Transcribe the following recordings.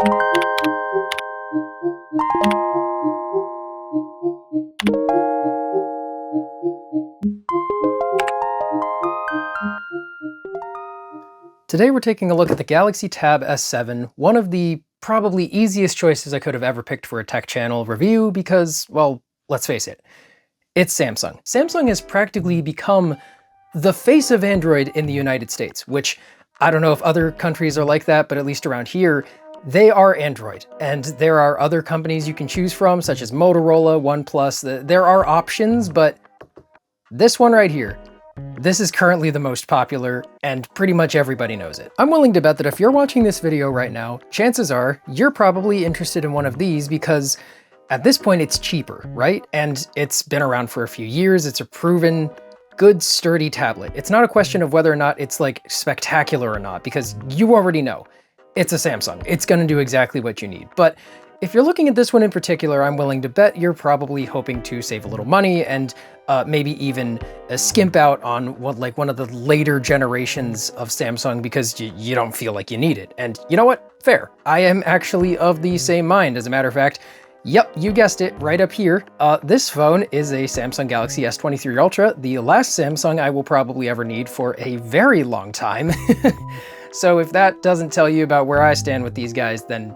Today we're taking a look at the Galaxy Tab S7, one of the probably easiest choices I could have ever picked for a tech channel review because, well, let's face it, it's Samsung. Samsung has practically become the face of Android in the United States, which I don't know if other countries are like that, but at least around here, they are Android. And there are other companies you can choose from, such as Motorola, OnePlus. There are options, but this one right here, this is currently the most popular, and pretty much everybody knows it. I'm willing to bet that if you're watching this video right now, chances are you're probably interested in one of these because at this point it's cheaper, right? And it's been around for a few years. It's a proven, good, sturdy tablet. It's not a question of whether or not it's like spectacular or not, because you already know it's a Samsung. It's gonna do exactly what you need. But if you're looking at this one in particular, I'm willing to bet you're probably hoping to save a little money and maybe even skimp out on one of the later generations of Samsung because you don't feel like you need it. And you know what? Fair. I am actually of the same mind. As a matter of fact, yep, you guessed it, right up here. This phone is a Samsung Galaxy S23 Ultra, the last Samsung I will probably ever need for a very long time. So if that doesn't tell you about where I stand with these guys, then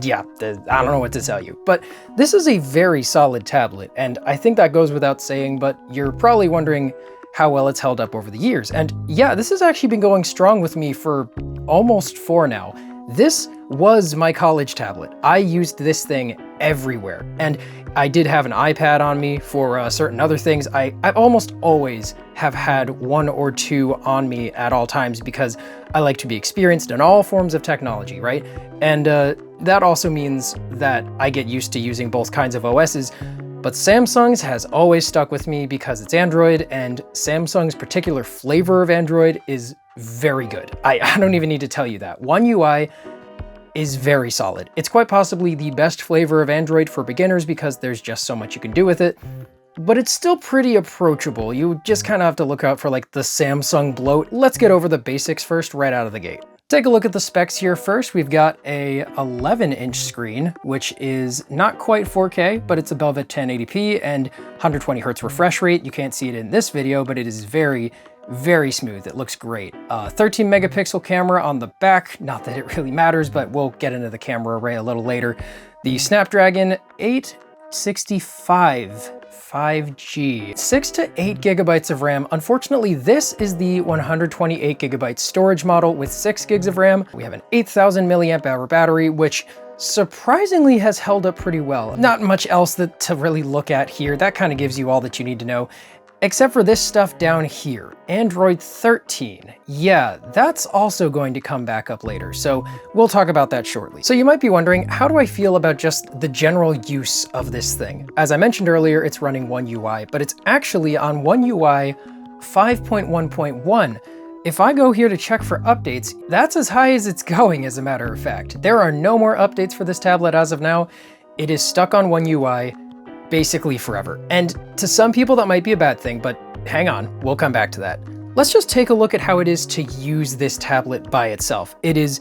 yeah, I don't know what to tell you. But this is a very solid tablet, and I think that goes without saying, but you're probably wondering how well it's held up over the years. And yeah, this has actually been going strong with me for almost 4 now. This was my college tablet. I used this thing everywhere, and I did have an iPad on me for certain other things. I almost always have had 1 or 2 on me at all times because I like to be experienced in all forms of technology, right? And that also means that I get used to using both kinds of OSs, but Samsung's has always stuck with me because it's Android, and Samsung's particular flavor of Android is very good. I don't even need to tell you that. One UI is very solid. It's quite possibly the best flavor of Android for beginners because there's just so much you can do with it, but it's still pretty approachable. You just kind of have to look out for like the Samsung bloat. Let's get over the basics first right out of the gate. Take a look at the specs here first. We've got a 11-inch screen, which is not quite 4K, but it's above at 1080p and 120 Hz refresh rate. You can't see it in this video, but it is very, very smooth. It looks great. 13 megapixel camera on the back. Not that it really matters, but we'll get into the camera array a little later. The Snapdragon 865 5G, 6 to 8 gigabytes of RAM. Unfortunately, this is the 128 gigabyte storage model with 6 gigs of RAM. We have an 8,000 milliamp hour battery, which surprisingly has held up pretty well. Not much else to really look at here. That kind of gives you all that you need to know. Except for this stuff down here, Android 13. Yeah, that's also going to come back up later, so we'll talk about that shortly. So you might be wondering, how do I feel about just the general use of this thing? As I mentioned earlier, it's running One UI, but it's actually on One UI 5.1.1. If I go here to check for updates, that's as high as it's going, as a matter of fact. There are no more updates for this tablet as of now. It is stuck on One UI basically forever. And to some people that might be a bad thing, but hang on, we'll come back to that. Let's just take a look at how it is to use this tablet by itself. It is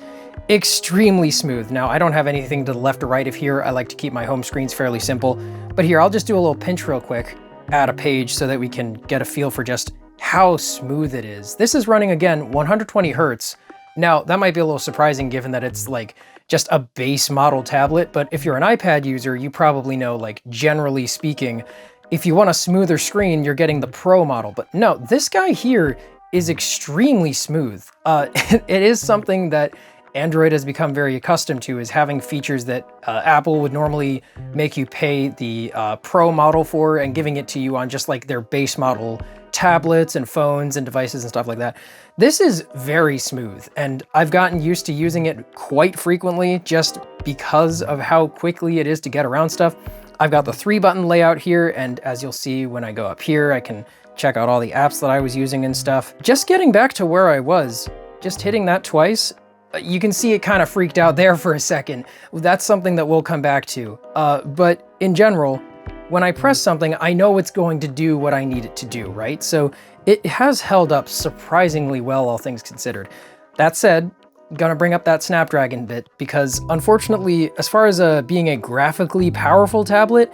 extremely smooth. Now, I don't have anything to the left or right of here. I like to keep my home screens fairly simple, but here, I'll just do a little pinch real quick, add a page so that we can get a feel for just how smooth it is. This is running, again, 120 Hertz. Now, that might be a little surprising given that it's like just a base model tablet, but if you're an iPad user, you probably know, like, generally speaking, if you want a smoother screen, you're getting the Pro model. But no, this guy here is extremely smooth. It is something that Android has become very accustomed to, is having features that Apple would normally make you pay the Pro model for and giving it to you on just like their base model tablets and phones and devices and stuff like that. This is very smooth, and I've gotten used to using it quite frequently just because of how quickly it is to get around stuff. I've got the 3-button layout here, and as you'll see when I go up here, I can check out all the apps that I was using and stuff. Just getting back to where I was, just hitting that twice, you can see it kind of freaked out there for a second. That's something that we'll come back to. But in general, when I press something, I know it's going to do what I need it to do, right? So it has held up surprisingly well, all things considered. That said, gonna bring up that Snapdragon bit, because unfortunately, as far as being a graphically powerful tablet,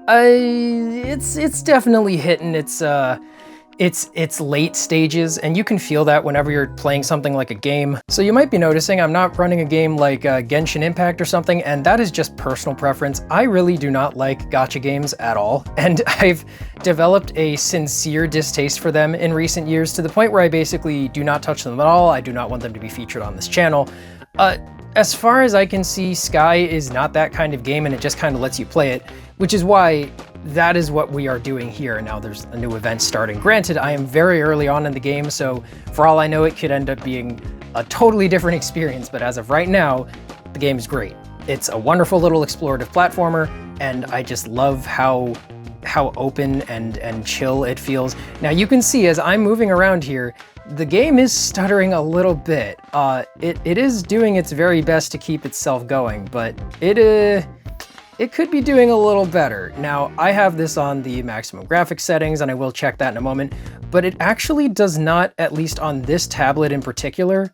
it's definitely hitting its late stages, and you can feel that whenever you're playing something like a game. So you might be noticing I'm not running a game like Genshin Impact or something, and that is just personal preference. I really do not like gacha games at all, and I've developed a sincere distaste for them in recent years, to the point where I basically do not touch them at all. I do not want them to be featured on this channel. As far as I can see, Sky is not that kind of game, and it just kind of lets you play it, which is why that is what we are doing here. Now there's a new event starting. Granted, I am very early on in the game, so for all I know, it could end up being a totally different experience, but as of right now, the game is great. It's a wonderful little explorative platformer, and I just love how open and chill it feels. Now you can see as I'm moving around here, the game is stuttering a little bit. It is doing its very best to keep itself going, but it could be doing a little better. Now, I have this on the maximum graphics settings, and I will check that in a moment, but it actually does not, at least on this tablet in particular,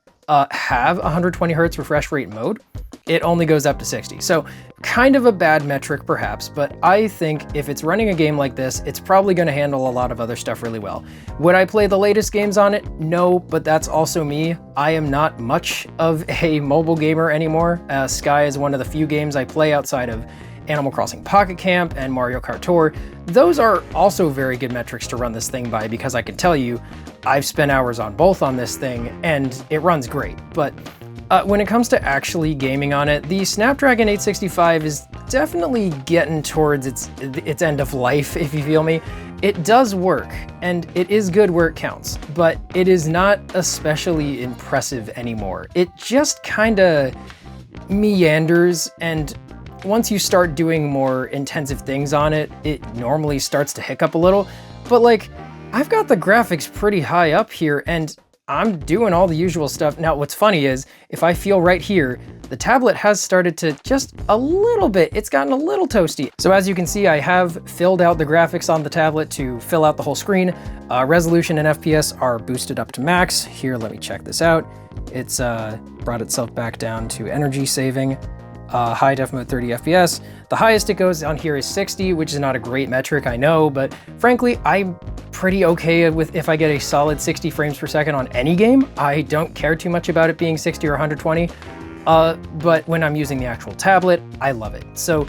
have 120 Hz refresh rate mode. It only goes up to 60. So kind of a bad metric perhaps, but I think if it's running a game like this, it's probably gonna handle a lot of other stuff really well. Would I play the latest games on it? No, but that's also me. I am not much of a mobile gamer anymore. Sky is one of the few games I play outside of Animal Crossing Pocket Camp and Mario Kart Tour. Those are also very good metrics to run this thing by, because I can tell you, I've spent hours on both on this thing and it runs great. But when it comes to actually gaming on it, the Snapdragon 865 is definitely getting towards its end of life, if you feel me. It does work, and it is good where it counts, but it is not especially impressive anymore. It just kinda meanders, and once you start doing more intensive things on it, it normally starts to hiccup a little. But like, I've got the graphics pretty high up here, and I'm doing all the usual stuff. Now, what's funny is, if I feel right here, the tablet has started to just a little bit, it's gotten a little toasty. So as you can see, I have filled out the graphics on the tablet to fill out the whole screen. Resolution and FPS are boosted up to max. Here, let me check this out. It's brought itself back down to energy saving. High def mode 30 FPS. The highest it goes on here is 60, which is not a great metric, I know, but frankly, I'm pretty okay with if I get a solid 60 frames per second on any game. I don't care too much about it being 60 or 120, but when I'm using the actual tablet, I love it. So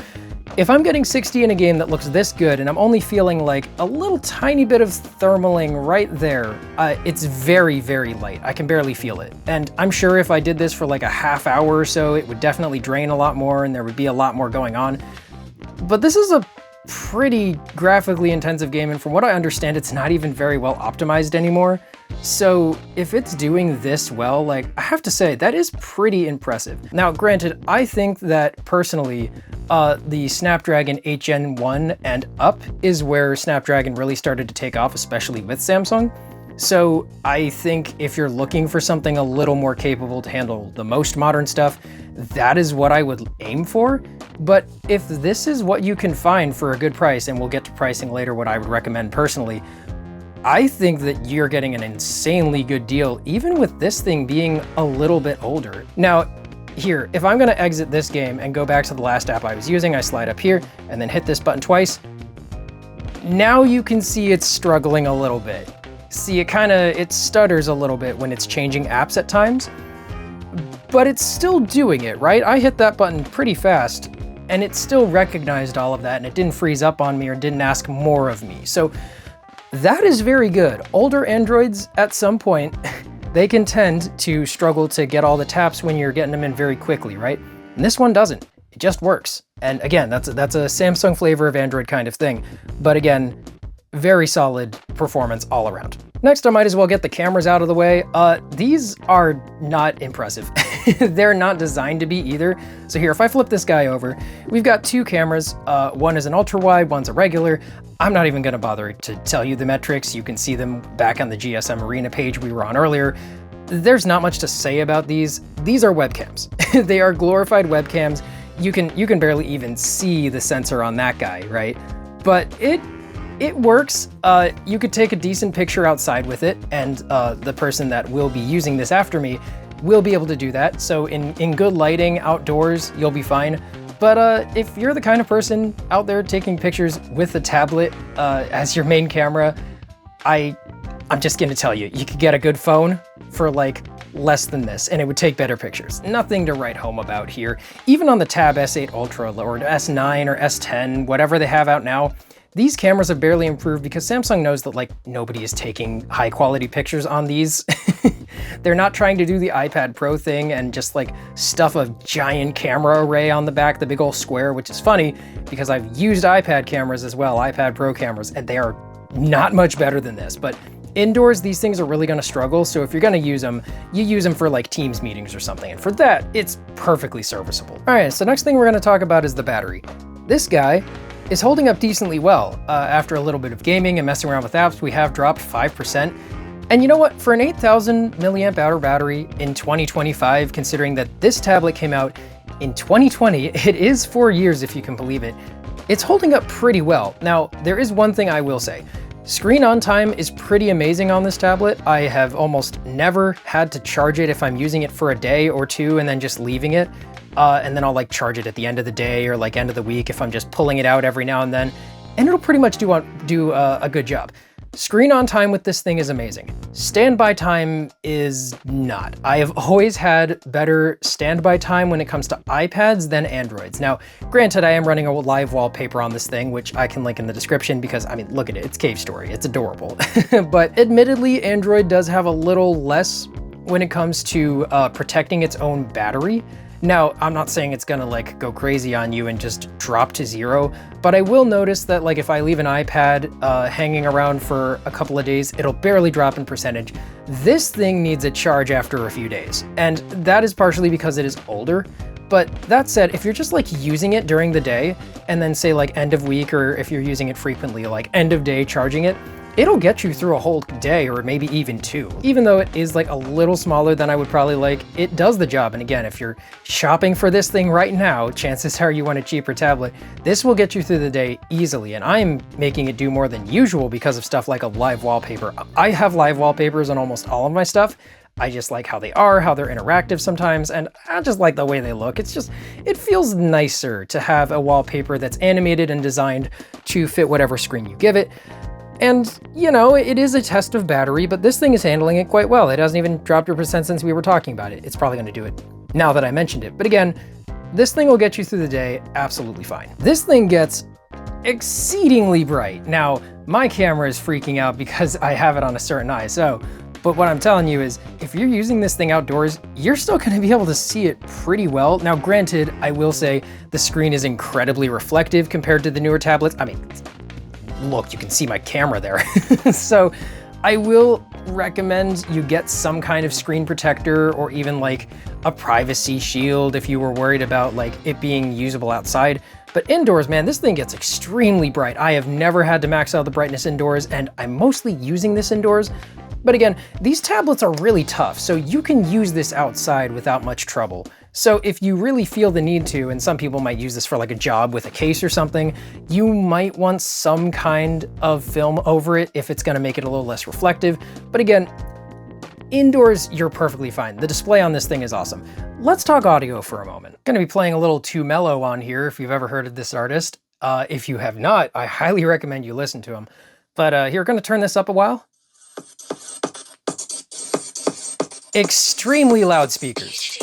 if I'm getting 60 in a game that looks this good, and I'm only feeling like a little tiny bit of thermaling right there, it's very, very light. I can barely feel it. And I'm sure if I did this for like a half hour or so, it would definitely drain a lot more and there would be a lot more going on. But this is a pretty graphically intensive game, and from what I understand, it's not even very well optimized anymore. So if it's doing this well, like, I have to say, that is pretty impressive. Now, granted, I think that personally, the Snapdragon 8 Gen 1 and up is where Snapdragon really started to take off, especially with Samsung. So I think if you're looking for something a little more capable to handle the most modern stuff, that is what I would aim for. But if this is what you can find for a good price, and we'll get to pricing later, what I would recommend personally, I think that you're getting an insanely good deal, even with this thing being a little bit older. Now, here, if I'm gonna exit this game and go back to the last app I was using, I slide up here and then hit this button twice. Now you can see it's struggling a little bit. See, it stutters a little bit when it's changing apps at times, but it's still doing it, right? I hit that button pretty fast and it still recognized all of that, and it didn't freeze up on me or didn't ask more of me. So that is very good. Older Androids, at some point, they can tend to struggle to get all the taps when you're getting them in very quickly, right? And this one doesn't. It just works. And again, that's a Samsung flavor of Android kind of thing. But again, very solid performance all around. Next, I might as well get the cameras out of the way. These are not impressive. They're not designed to be either. So here, if I flip this guy over, we've got two cameras. One is an ultra wide, one's a regular. I'm not even gonna bother to tell you the metrics. You can see them back on the GSM Arena page we were on earlier. There's not much to say about these. These are webcams. They are glorified webcams. You can barely even see the sensor on that guy, right? But it works. You could take a decent picture outside with it, and the person that will be using this after me will be able to do that. So in good lighting outdoors, you'll be fine. But if you're the kind of person out there taking pictures with a tablet as your main camera, I'm just gonna tell you, you could get a good phone for like less than this and it would take better pictures. Nothing to write home about here. Even on the Tab S8 Ultra or S9 or S10, whatever they have out now, these cameras have barely improved because Samsung knows that like nobody is taking high quality pictures on these. They're not trying to do the iPad Pro thing and just like stuff a giant camera array on the back, the big old square, which is funny because I've used iPad cameras as well, iPad Pro cameras, and they are not much better than this. But indoors, these things are really gonna struggle. So if you're gonna use them, you use them for like Teams meetings or something. And for that, it's perfectly serviceable. All right, so next thing we're gonna talk about is the battery. This guy is holding up decently well. After a little bit of gaming and messing around with apps, we have dropped 5%. And you know what? For an 8,000 milliamp hour battery in 2025, considering that this tablet came out in 2020, it is 4 years if you can believe it, it's holding up pretty well. Now, there is one thing I will say. Screen on time is pretty amazing on this tablet. I have almost never had to charge it if I'm using it for a day or two and then just leaving it. And then I'll like charge it at the end of the day or like end of the week if I'm just pulling it out every now and then. And it'll pretty much do a good job. Screen on time with this thing is amazing. Standby time is not. I have always had better standby time when it comes to iPads than Androids. Now, granted, I am running a live wallpaper on this thing, which I can link in the description because, I mean, look at it, it's Cave Story, it's adorable. But admittedly, Android does have a little less when it comes to protecting its own battery. Now, I'm not saying it's gonna like go crazy on you and just drop to zero, but I will notice that like if I leave an iPad hanging around for a couple of days, it'll barely drop in percentage. This thing needs a charge after a few days, and that is partially because it is older. But that said, if you're just like using it during the day and then say like end of week, or if you're using it frequently, like end of day charging it, it'll get you through a whole day or maybe even two. Even though it is like a little smaller than I would probably like, it does the job. And again, if you're shopping for this thing right now, chances are you want a cheaper tablet. This will get you through the day easily. And I'm making it do more than usual because of stuff like a live wallpaper. I have live wallpapers on almost all of my stuff. I just like how they are, how they're interactive sometimes, and I just like the way they look. It's just, it feels nicer to have a wallpaper that's animated and designed to fit whatever screen you give it. And, you know, it is a test of battery, but this thing is handling it quite well. It hasn't even dropped a percent since we were talking about it. It's probably gonna do it now that I mentioned it. But again, this thing will get you through the day absolutely fine. This thing gets exceedingly bright. Now, my camera is freaking out because I have it on a certain ISO, but what I'm telling you is if you're using this thing outdoors, you're still gonna be able to see it pretty well. Now, granted, I will say the screen is incredibly reflective compared to the newer tablets. I mean, look, you can see my camera there. So I will recommend you get some kind of screen protector or even like a privacy shield if you were worried about like it being usable outside. But indoors, man, this thing gets extremely bright. I have never had to max out the brightness indoors, and I'm mostly using this indoors. But again, these tablets are really tough, so you can use this outside without much trouble. So if you really feel the need to, and some people might use this for like a job with a case or something, you might want some kind of film over it if it's gonna make it a little less reflective. But again, indoors, you're perfectly fine. The display on this thing is awesome. Let's talk audio for a moment. I'm gonna be playing a little Too Mellow on here if you've ever heard of this artist. If you have not, I highly recommend you listen to him. But here, gonna turn this up a while. Extremely loud speakers.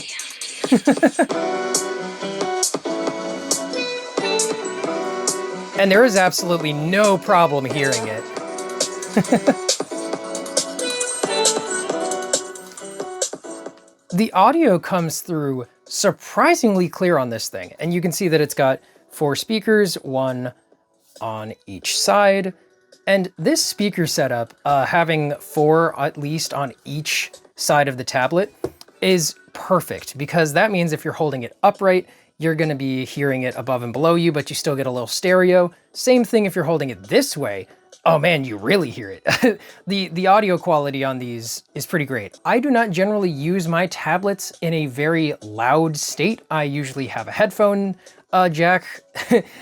And there is absolutely no problem hearing it. The audio comes through surprisingly clear on this thing. And you can see that it's got 4 speakers, 1 on each side. And this speaker setup, having 4 at least on each side of the tablet, is perfect because that means if you're holding it upright, you're gonna be hearing it above and below you, but you still get a little stereo. Same thing if you're holding it this way. Oh man, you really hear it. The audio quality on these is pretty great. I do not generally use my tablets in a very loud state. I usually have a headphone jack.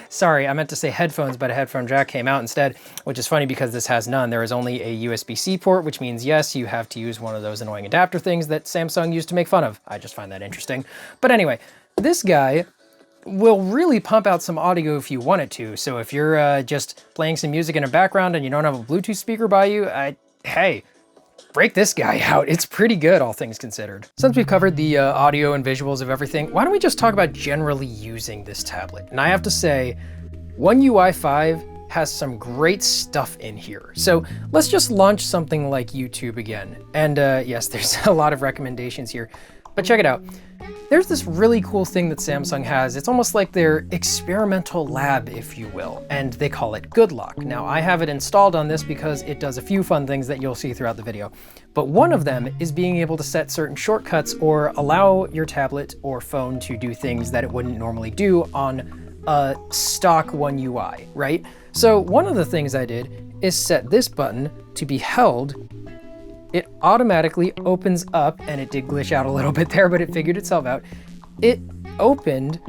Sorry, I meant to say headphones, but a headphone jack came out instead, which is funny because this has none. There is only a USB-C port, which means yes, you have to use one of those annoying adapter things that Samsung used to make fun of. I just find that interesting. But anyway, this guy will really pump out some audio if you want it to. So if you're just playing some music in the background and you don't have a Bluetooth speaker by you, hey, break this guy out. It's pretty good, all things considered. Since we've covered the audio and visuals of everything, why don't we just talk about generally using this tablet? And I have to say, One UI 5 has some great stuff in here. So let's just launch something like YouTube again. And yes, there's a lot of recommendations here, but check it out. There's this really cool thing that Samsung has. It's almost like their experimental lab, if you will, and they call it Good Lock. Now, I have it installed on this because it does a few fun things that you'll see throughout the video. But one of them is being able to set certain shortcuts or allow your tablet or phone to do things that it wouldn't normally do on a stock One UI, right? So one of the things I did is set this button to be held. It automatically opens up, and it did glitch out a little bit there, but it figured itself out. It opened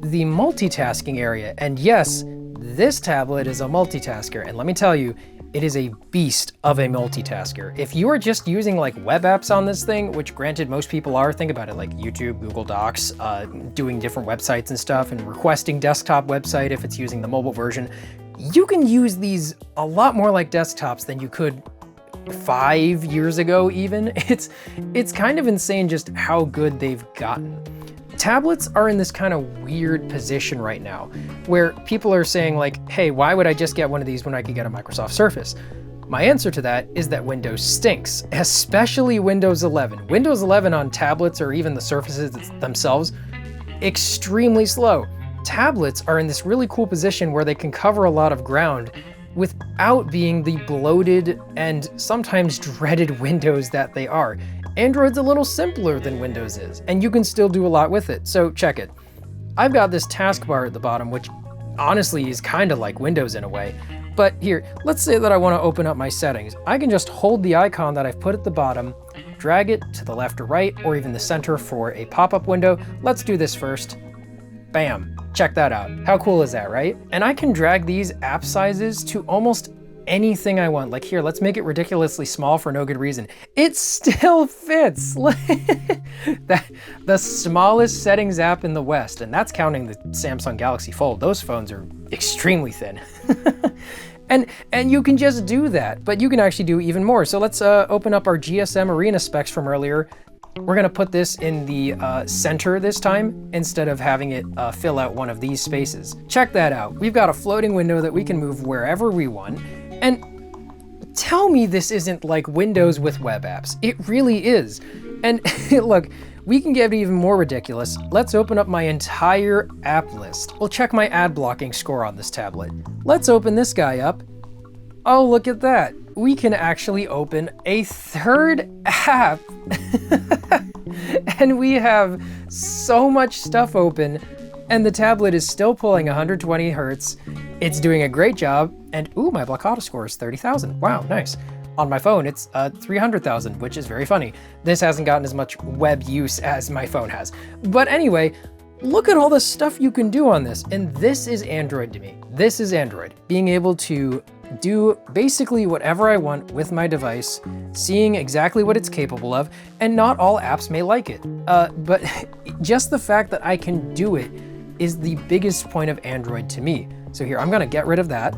the multitasking area. And yes, this tablet is a multitasker. And let me tell you, it is a beast of a multitasker. If you are just using like web apps on this thing, which granted most people are, think about it, like YouTube, Google Docs, doing different websites and stuff, and requesting desktop website if it's using the mobile version, you can use these a lot more like desktops than you could 5 years ago even. It's kind of insane just how good they've gotten. Tablets are in this kind of weird position right now where people are saying like, hey, why would I just get one of these when I could get a Microsoft Surface? My answer to that is that Windows stinks, especially Windows 11. Windows 11 on tablets or even the Surfaces themselves, extremely slow. Tablets are in this really cool position where they can cover a lot of ground without being the bloated and sometimes dreaded Windows that they are. Android's a little simpler than Windows is, and you can still do a lot with it. So check it. I've got this taskbar at the bottom, which honestly is kind of like Windows in a way. But here, let's say that I want to open up my settings. I can just hold the icon that I've put at the bottom, drag it to the left or right, or even the center for a pop-up window. Let's do this first. Bam. Check that out. How cool is that, right? And I can drag these app sizes to almost anything I want. Like here, let's make it ridiculously small for no good reason. It still fits. The smallest settings app in the West, and that's counting the Samsung Galaxy Fold. Those phones are extremely thin. And you can just do that, but you can actually do even more. So let's open up our GSM Arena specs from earlier. We're gonna put this in the center this time instead of having it fill out one of these spaces. Check that out. We've got a floating window that we can move wherever we want. And tell me this isn't like Windows with web apps. It really is. And look, we can get even more ridiculous. Let's open up my entire app list. We'll check my ad blocking score on this tablet. Let's open this guy up. Oh, look at that. We can actually open a third app. And we have so much stuff open, and the tablet is still pulling 120 hertz. It's doing a great job. And ooh, my Blockado score is 30,000. Wow, nice. On my phone, it's 300,000, which is very funny. This hasn't gotten as much web use as my phone has. But anyway, look at all the stuff you can do on this. And this is Android to me. This is Android. Being able to do basically whatever I want with my device, seeing exactly what it's capable of, and not all apps may like it. But just the fact that I can do it is the biggest point of Android to me. So here, I'm gonna get rid of that,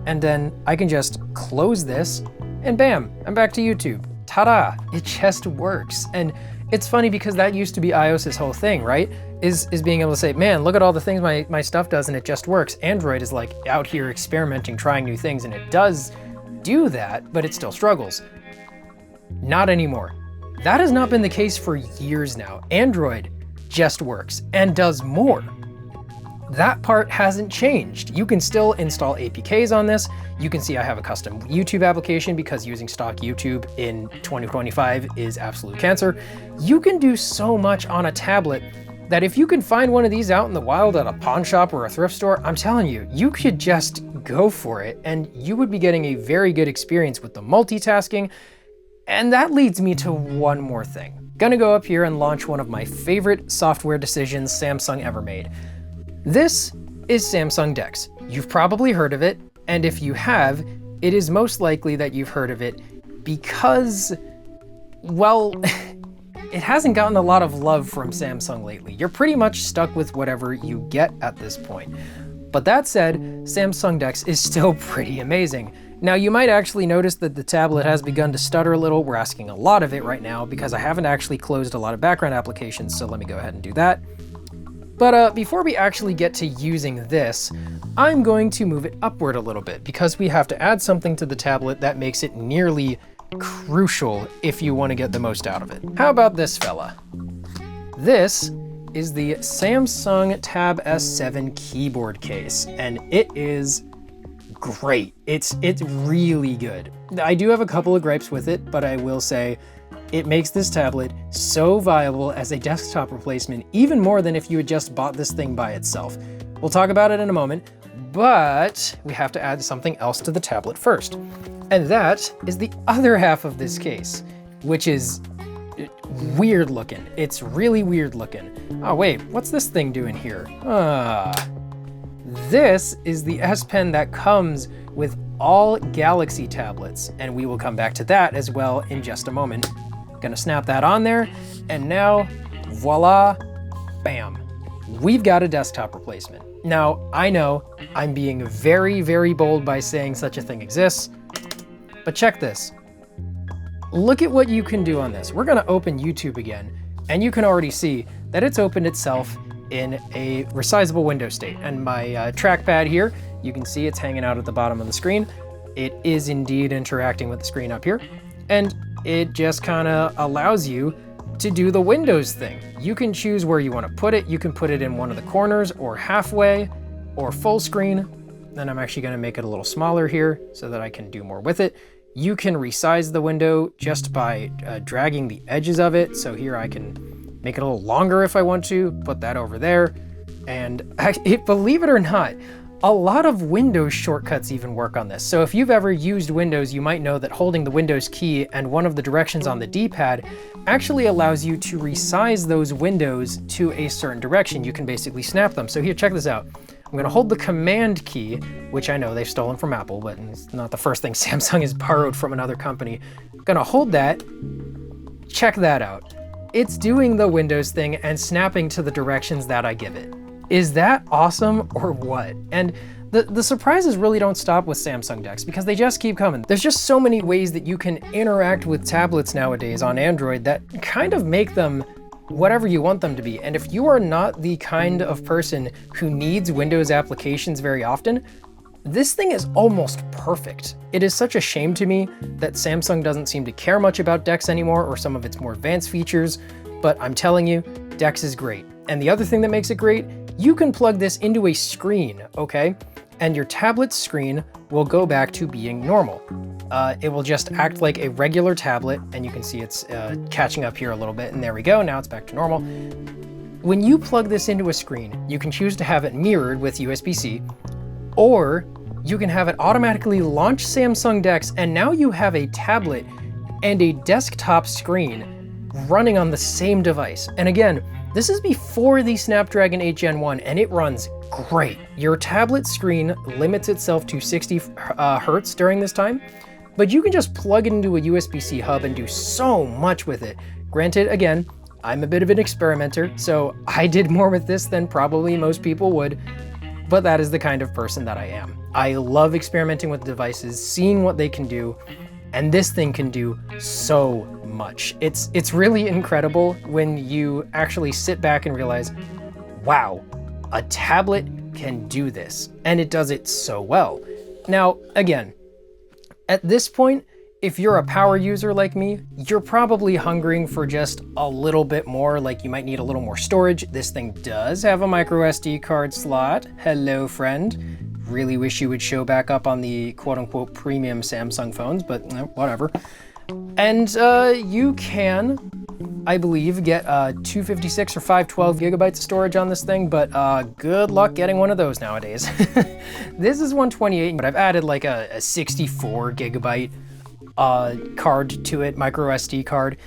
and then I can just close this, and bam, I'm back to YouTube. Ta-da, it just works. And it's funny because that used to be iOS's whole thing, right? Is being able to say, man, look at all the things my stuff does and it just works. Android is like out here experimenting, trying new things, and it does do that, but it still struggles. Not anymore. That has not been the case for years now. Android just works and does more. That part hasn't changed. You can still install APKs on this. You can see I have a custom YouTube application because using stock YouTube in 2025 is absolute cancer. You can do so much on a tablet that if you can find one of these out in the wild at a pawn shop or a thrift store, I'm telling you, you could just go for it and you would be getting a very good experience with the multitasking. And that leads me to one more thing. Gonna go up here and launch one of my favorite software decisions Samsung ever made. This is Samsung DeX. You've probably heard of it, and if you have, it is most likely that you've heard of it because, well, it hasn't gotten a lot of love from Samsung lately. You're pretty much stuck with whatever you get at this point. But that said, Samsung DeX is still pretty amazing. Now, you might actually notice that the tablet has begun to stutter a little. We're asking a lot of it right now because I haven't actually closed a lot of background applications, so let me go ahead and do that. But before we actually get to using this, I'm going to move it upward a little bit because we have to add something to the tablet that makes it nearly crucial if you want to get the most out of it. How about this fella? This is the Samsung Tab S7 keyboard case, and it is great. It's really good. I do have a couple of gripes with it, but I will say it makes this tablet so viable as a desktop replacement, even more than if you had just bought this thing by itself. We'll talk about it in a moment, but we have to add something else to the tablet first. And that is the other half of this case, which is weird looking. It's really weird looking. Oh wait, what's this thing doing here? This is the S Pen that comes with all Galaxy tablets, and we will come back to that as well in just a moment. Gonna snap that on there, and now, voila, bam. We've got a desktop replacement. Now, I know I'm being very, very bold by saying such a thing exists, but check this. Look at what you can do on this. We're gonna open YouTube again, and you can already see that it's opened itself in a resizable window state. And my trackpad here, you can see it's hanging out at the bottom of the screen. It is indeed interacting with the screen up here, and it just kind of allows you to do the Windows thing. You can choose where you want to put it. You can put it in one of the corners or halfway or full screen. Then I'm actually going to make it a little smaller here so that I can do more with it. You can resize the window just by dragging the edges of it. So here I can make it a little longer if I want to, put that over there. And believe it or not, a lot of Windows shortcuts even work on this. So if you've ever used Windows, you might know that holding the Windows key and one of the directions on the D-pad actually allows you to resize those windows to a certain direction. You can basically snap them. So here, check this out. I'm gonna hold the Command key, which I know they've stolen from Apple, but it's not the first thing Samsung has borrowed from another company. I'm gonna hold that, check that out. It's doing the Windows thing and snapping to the directions that I give it. Is that awesome or what? And the surprises really don't stop with Samsung DeX because they just keep coming. There's just so many ways that you can interact with tablets nowadays on Android that kind of make them whatever you want them to be. And if you are not the kind of person who needs Windows applications very often, this thing is almost perfect. It is such a shame to me that Samsung doesn't seem to care much about DeX anymore or some of its more advanced features, but I'm telling you, DeX is great. And the other thing that makes it great, you can plug this into a screen, okay? And your tablet's screen will go back to being normal. It will just act like a regular tablet, and you can see it's catching up here a little bit, and there we go, now it's back to normal. When you plug this into a screen, you can choose to have it mirrored with USB-C, or you can have it automatically launch Samsung DeX, and now you have a tablet and a desktop screen running on the same device. And again, this is before the Snapdragon 8 Gen 1, and it runs great. Your tablet screen limits itself to 60 hertz during this time, but you can just plug it into a USB-C hub and do so much with it. Granted, again, I'm a bit of an experimenter, so I did more with this than probably most people would, but that is the kind of person that I am. I love experimenting with devices, seeing what they can do, and this thing can do so much. It's really incredible when you actually sit back and realize, wow, a tablet can do this, and it does it so well. Now, again, at this point, if you're a power user like me, you're probably hungering for just a little bit more, like you might need a little more storage. This thing does have a micro SD card slot. Hello, friend. Really wish you would show back up on the quote-unquote premium Samsung phones, but whatever. And you can, I believe, get 256 or 512 gigabytes of storage on this thing, but good luck getting one of those nowadays. This is 128, but I've added like a 64 gigabyte card to it, micro SD card.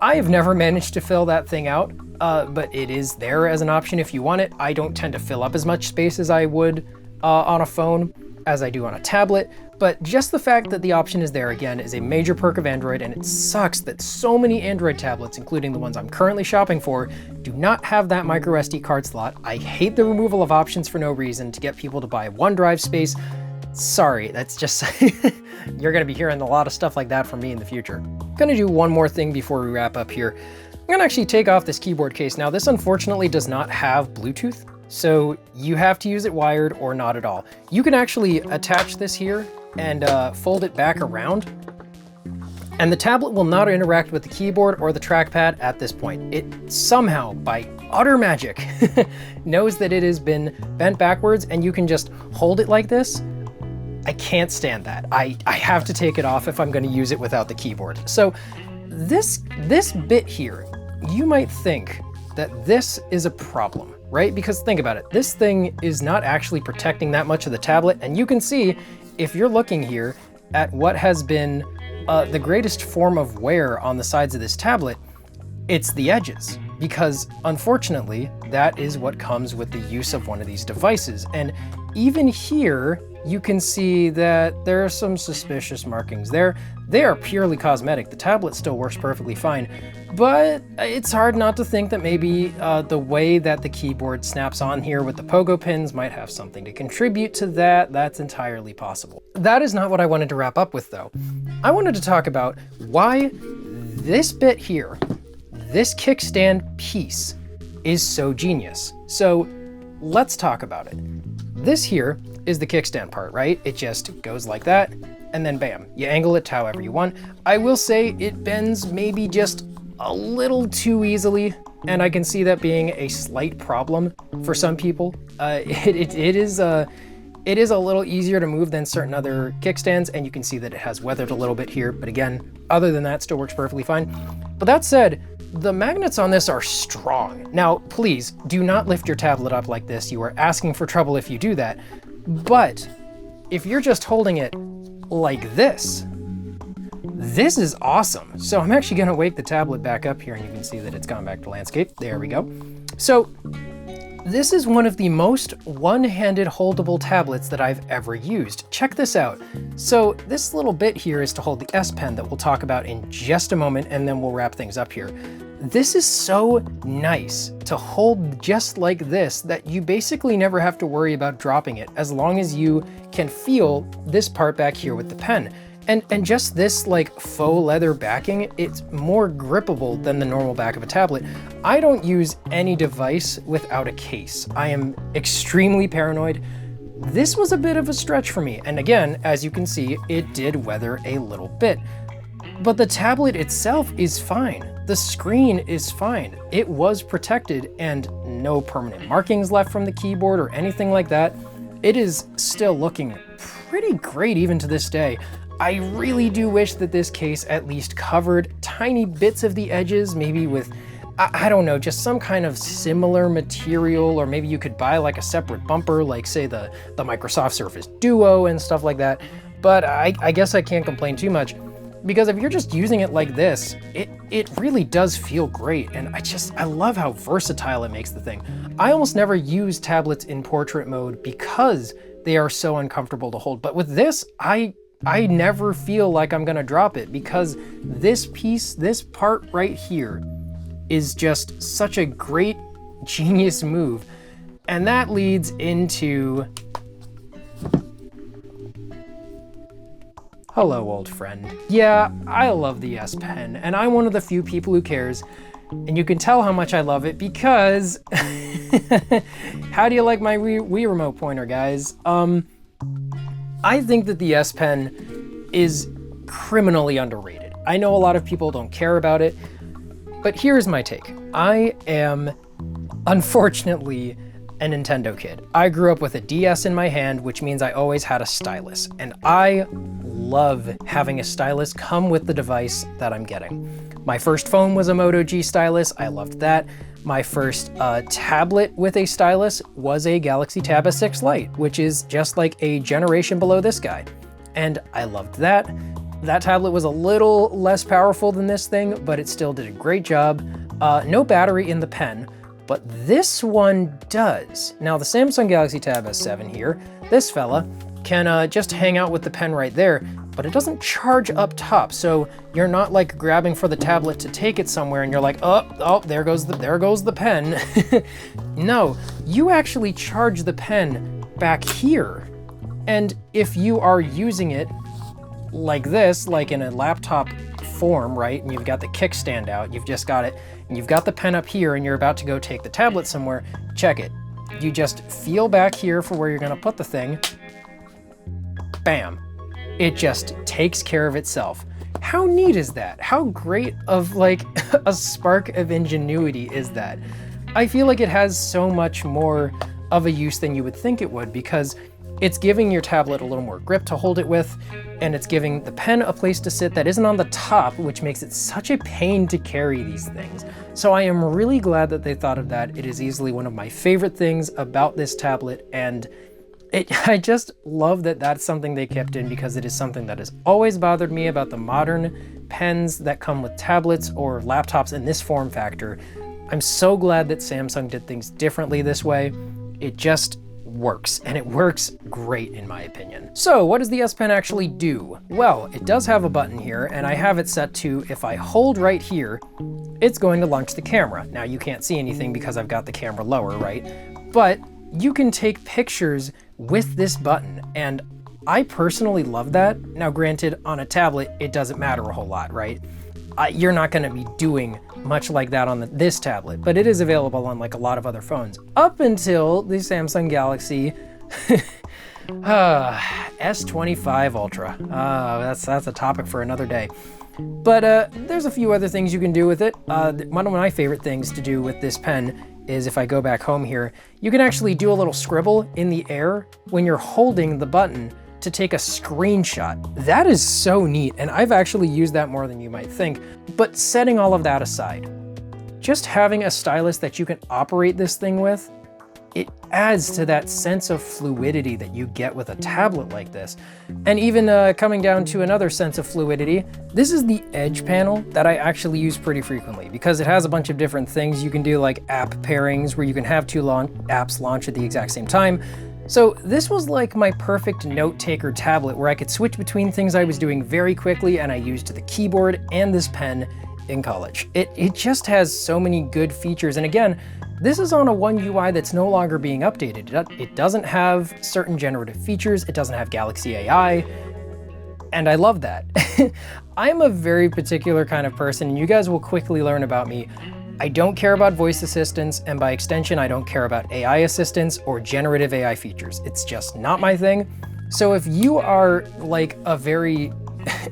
I have never managed to fill that thing out, but it is there as an option if you want it. I don't tend to fill up as much space as I would on a phone as I do on a tablet, but just the fact that the option is there again is a major perk of Android, and it sucks that so many Android tablets, including the ones I'm currently shopping for, do not have that micro SD card slot. I hate the removal of options for no reason to get people to buy OneDrive space. Sorry, that's just, you're gonna be hearing a lot of stuff like that from me in the future. I'm gonna do one more thing before we wrap up here. I'm gonna actually take off this keyboard case. Now, this unfortunately does not have Bluetooth, so you have to use it wired or not at all. You can actually attach this here and fold it back around, and the tablet will not interact with the keyboard or the trackpad at this point. It somehow, by utter magic, knows that it has been bent backwards, and you can just hold it like this. I can't stand that. I have to take it off if I'm going to use it without the keyboard. So this bit here, you might think that this is a problem, right? Because think about it, this thing is not actually protecting that much of the tablet, and you can see if you're looking here at what has been the greatest form of wear on the sides of this tablet, it's the edges. Because unfortunately, that is what comes with the use of one of these devices. And even here, you can see that there are some suspicious markings there. They are purely cosmetic. The tablet still works perfectly fine, but it's hard not to think that maybe the way that the keyboard snaps on here with the pogo pins might have something to contribute to that. That's entirely possible. That is not what I wanted to wrap up with, though. I wanted to talk about why this bit here, this kickstand piece, is so genius. So let's talk about it. This here is the kickstand part, right? It just goes like that, and then bam, you angle it however you want. I will say it bends maybe just a little too easily, and I can see that being a slight problem for some people. It is a little easier to move than certain other kickstands, and you can see that it has weathered a little bit here, but again, other than that, still works perfectly fine. But that said, the magnets on this are strong. Now, please do not lift your tablet up like this. You are asking for trouble if you do that. But if you're just holding it like this is awesome. So I'm actually gonna wake the tablet back up here, and you can see that it's gone back to landscape. There we go. So this is one of the most one-handed holdable tablets that I've ever used. Check this out. So this little bit here is to hold the S Pen that we'll talk about in just a moment, and then we'll wrap things up here. This is so nice to hold just like this that you basically never have to worry about dropping it as long as you can feel this part back here with the pen. And just this like faux leather backing, it's more grippable than the normal back of a tablet. I don't use any device without a case. I am extremely paranoid. This was a bit of a stretch for me. And again, as you can see, it did weather a little bit. But the tablet itself is fine. The screen is fine. It was protected and no permanent markings left from the keyboard or anything like that. It is still looking pretty great even to this day. I really do wish that this case at least covered tiny bits of the edges, maybe with, I don't know, just some kind of similar material, or maybe you could buy like a separate bumper, like say the Microsoft Surface Duo and stuff like that. But I guess I can't complain too much, because if you're just using it like this, it really does feel great. And I love how versatile it makes the thing. I almost never use tablets in portrait mode because they are so uncomfortable to hold. But with this, I never feel like I'm gonna drop it, because this piece, this part right here, is just such a great, genius move. And that leads into... Hello, old friend. Yeah, I love the S Pen, and I'm one of the few people who cares. And you can tell how much I love it because... How do you like my Wii remote pointer, guys? I think that the S Pen is criminally underrated. I know a lot of people don't care about it, but here's my take. I am, unfortunately, a Nintendo kid. I grew up with a DS in my hand, which means I always had a stylus, and I love having a stylus come with the device that I'm getting. My first phone was a Moto G stylus. I loved that. My first tablet with a stylus was a Galaxy Tab S6 Lite, which is just like a generation below this guy. And I loved that. That tablet was a little less powerful than this thing, but it still did a great job. No battery in the pen, but this one does. Now the Samsung Galaxy Tab S7 here, this fella, can just hang out with the pen right there, but it doesn't charge up top, so you're not like grabbing for the tablet to take it somewhere and you're like, oh, there goes the pen. No, you actually charge the pen back here. And if you are using it like this, like in a laptop form, right, and you've got the kickstand out, you've just got it, and you've got the pen up here and you're about to go take the tablet somewhere, check it. You just feel back here for where you're gonna put the thing, bam. It just takes care of itself. How neat is that? How great of like a spark of ingenuity is that? I feel like it has so much more of a use than you would think it would, because it's giving your tablet a little more grip to hold it with, and it's giving the pen a place to sit that isn't on the top, which makes it such a pain to carry these things. So I am really glad that they thought of that. It is easily one of my favorite things about this tablet, and I just love that that's something they kept in, because it is something that has always bothered me about the modern pens that come with tablets or laptops in this form factor. I'm so glad that Samsung did things differently this way. It just works, and it works great in my opinion. So what does the S Pen actually do? Well, it does have a button here, and I have it set to, if I hold right here, it's going to launch the camera. Now you can't see anything because I've got the camera lower, right? But you can take pictures with this button, and I personally love that. Now granted, on a tablet, it doesn't matter a whole lot, right? You're not gonna be doing much like that on this tablet, but it is available on like a lot of other phones. Up until the Samsung Galaxy S25 Ultra. That's a topic for another day. But there's a few other things you can do with it. One of my favorite things to do with this pen is, if I go back home here, you can actually do a little scribble in the air when you're holding the button to take a screenshot. That is so neat, and I've actually used that more than you might think. But setting all of that aside, just having a stylus that you can operate this thing with, it adds to that sense of fluidity that you get with a tablet like this. And even coming down to another sense of fluidity, this is the edge panel that I actually use pretty frequently, because it has a bunch of different things you can do, like app pairings where you can have two apps launch at the exact same time. So this was like my perfect note taker tablet where I could switch between things I was doing very quickly, and I used the keyboard and this pen in college. It just has so many good features, and again, this is on a One UI that's no longer being updated. It doesn't have certain generative features, it doesn't have Galaxy AI, and I love that. I'm a very particular kind of person, and you guys will quickly learn about me. I don't care about voice assistants, and by extension, I don't care about AI assistants or generative AI features. It's just not my thing. So if you are like a very,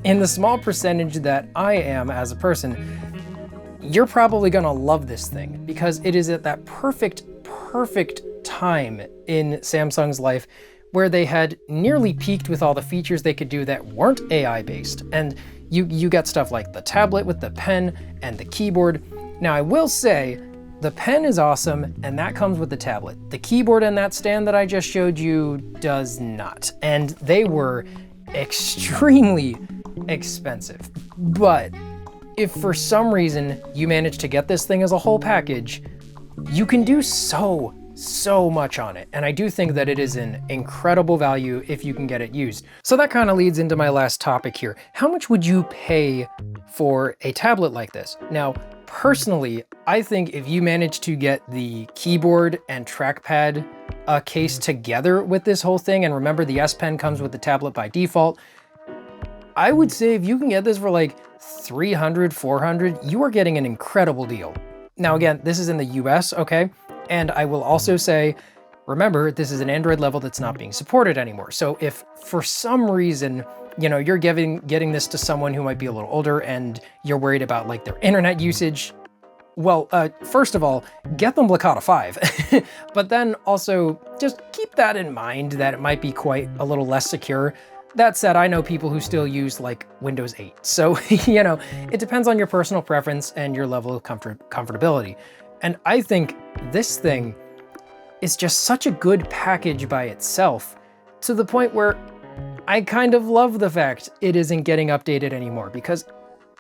in the small percentage that I am as a person, you're probably gonna love this thing, because it is at that perfect time in Samsung's life where they had nearly peaked with all the features they could do that weren't AI based. And you got stuff like the tablet with the pen and the keyboard. Now I will say, the pen is awesome, and that comes with the tablet. The keyboard and that stand that I just showed you does not. And they were extremely expensive. But if for some reason you manage to get this thing as a whole package, you can do so much on it. And I do think that it is an incredible value if you can get it used. So that kind of leads into my last topic here. How much would you pay for a tablet like this? Now, personally, I think if you manage to get the keyboard and trackpad case together with this whole thing, and remember the S Pen comes with the tablet by default, I would say if you can get this for like $300, $400, you are getting an incredible deal. Now again, this is in the US, okay? And I will also say, remember, this is an Android level that's not being supported anymore. So if for some reason, you know, you're getting this to someone who might be a little older and you're worried about like their internet usage, well, first of all, get them Blackout 5. But then also just keep that in mind that it might be quite a little less secure. That said, I know people who still use like Windows 8. So, you know, it depends on your personal preference and your level of comfortability. And I think this thing is just such a good package by itself, to the point where I kind of love the fact it isn't getting updated anymore, because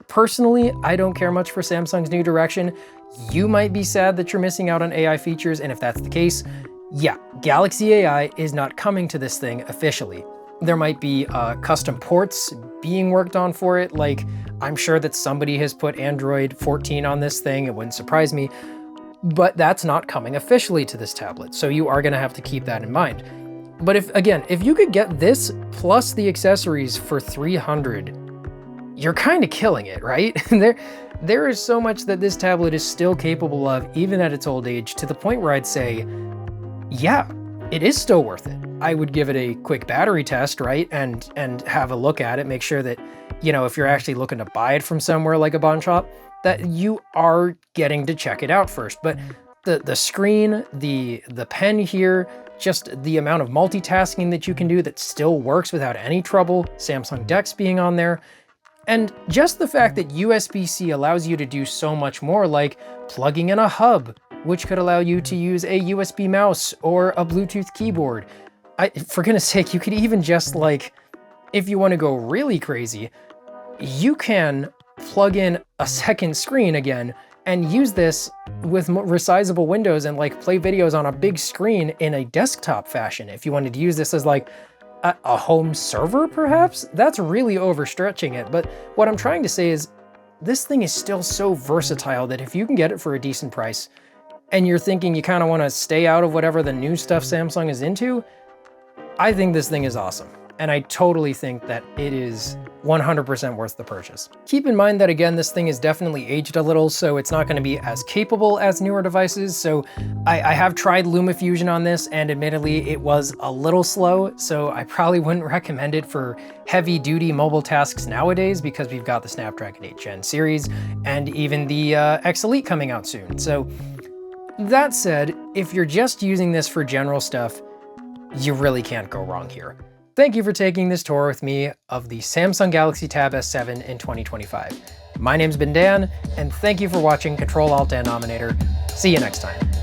personally, I don't care much for Samsung's new direction. You might be sad that you're missing out on AI features, and if that's the case, yeah, Galaxy AI is not coming to this thing officially. There might be custom ports being worked on for it, like I'm sure that somebody has put Android 14 on this thing, it wouldn't surprise me, but that's not coming officially to this tablet, so you are gonna have to keep that in mind. But if you could get this plus the accessories for $300, you're kind of killing it, right? There is so much that this tablet is still capable of, even at its old age, to the point where I'd say, yeah, it is still worth it. I would give it a quick battery test, right? And have a look at it, make sure that, you know, if you're actually looking to buy it from somewhere like a bond shop, that you are getting to check it out first. But the screen, the pen here, just the amount of multitasking that you can do that still works without any trouble, Samsung DeX being on there, and just the fact that USB-C allows you to do so much more, like plugging in a hub, which could allow you to use a USB mouse or a Bluetooth keyboard. For goodness sake, you could even just, like, if you want to go really crazy, you can plug in a second screen again and use this with resizable windows and like play videos on a big screen in a desktop fashion. If you wanted to use this as like a home server, perhaps? That's really overstretching it, but what I'm trying to say is this thing is still so versatile that if you can get it for a decent price and you're thinking you kind of want to stay out of whatever the new stuff Samsung is into, I think this thing is awesome. And I totally think that it is 100% worth the purchase. Keep in mind that, again, this thing is definitely aged a little, so it's not going to be as capable as newer devices. So I have tried LumaFusion on this, and admittedly it was a little slow, so I probably wouldn't recommend it for heavy-duty mobile tasks nowadays, because we've got the Snapdragon 8 Gen series and even the X Elite coming out soon. So that said, if you're just using this for general stuff, you really can't go wrong here. Thank you for taking this tour with me of the Samsung Galaxy Tab S7 in 2025. My name's been Dan, and thank you for watching Ctrl+Alt+Danominator. See you next time.